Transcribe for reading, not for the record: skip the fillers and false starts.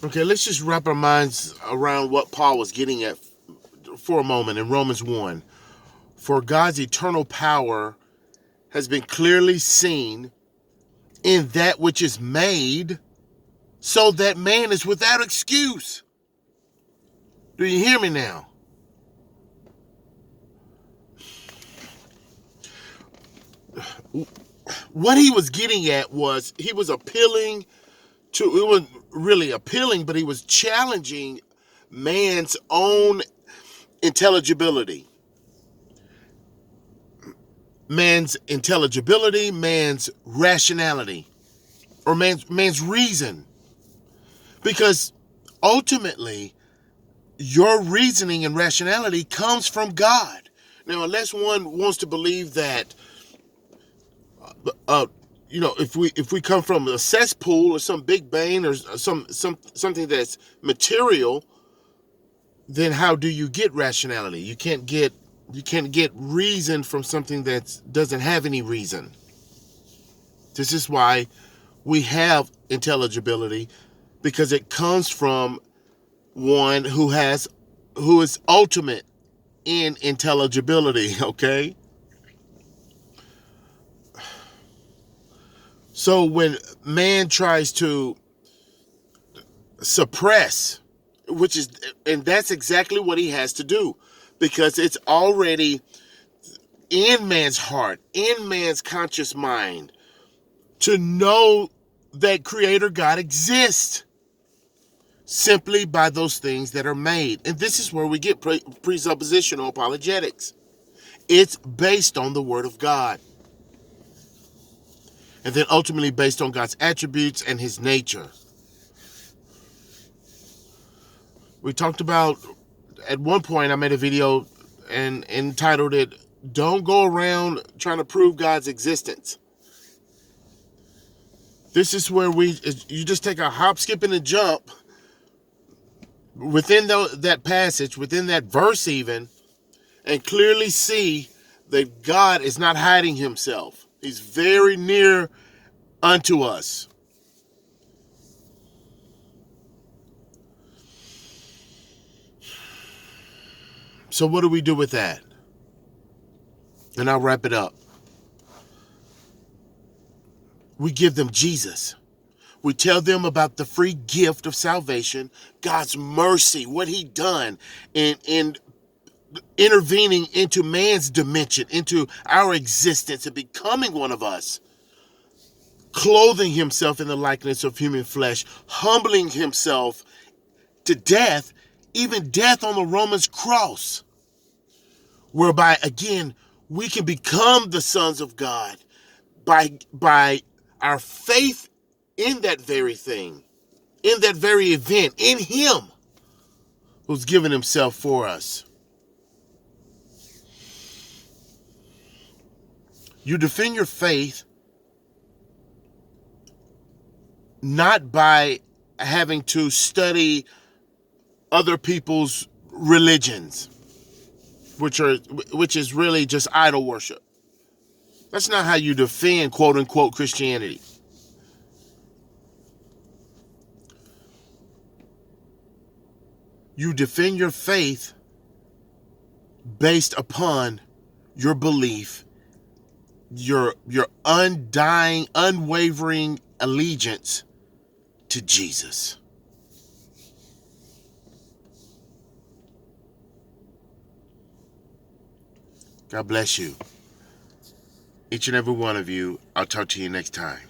Okay, let's just wrap our minds around what Paul was getting at for a moment in Romans 1. For God's eternal power has been clearly seen in that which is made, so that man is without excuse. Do you hear me now? What he was getting at was he was appealing to, it was really appealing, but he was challenging man's own intelligibility. Man's rationality, or man's reason. Because ultimately, your reasoning and rationality comes from God. Now, unless one wants to believe that, if we come from a cesspool or some big bang or something that's material, then how do you get rationality? You can't get reason from something that doesn't have any reason. This is why we have intelligibility, because it comes from one who is ultimate in intelligibility. Okay, so when man tries to suppress, and that's exactly what he has to do, because it's already in man's heart, in man's conscious mind, to know that Creator God exists simply by those things that are made. And this is where we get presuppositional apologetics. It's based on the Word of God, and then ultimately based on God's attributes and His nature. We talked about, at one point I made a video and entitled it, "Don't Go Around Trying to Prove God's Existence." This is where you just take a hop, skip, and a jump within that passage, within that verse even, and clearly see that God is not hiding Himself. He's very near unto us. So what do we do with that? And I'll wrap it up. We give them Jesus. We tell them about the free gift of salvation, God's mercy, what He done in intervening into man's dimension, into our existence, and becoming one of us, clothing Himself in the likeness of human flesh, humbling Himself to death, even death on the Roman's cross, whereby, again, we can become the sons of God by our faith in that very thing, in that very event, in Him who's given Himself for us. You defend your faith not by having to study other people's religions, which is really just idol worship. That's not how you defend quote unquote Christianity. You defend your faith based upon your belief, your undying, unwavering allegiance to Jesus. God bless you. Each and every one of you. I'll talk to you next time.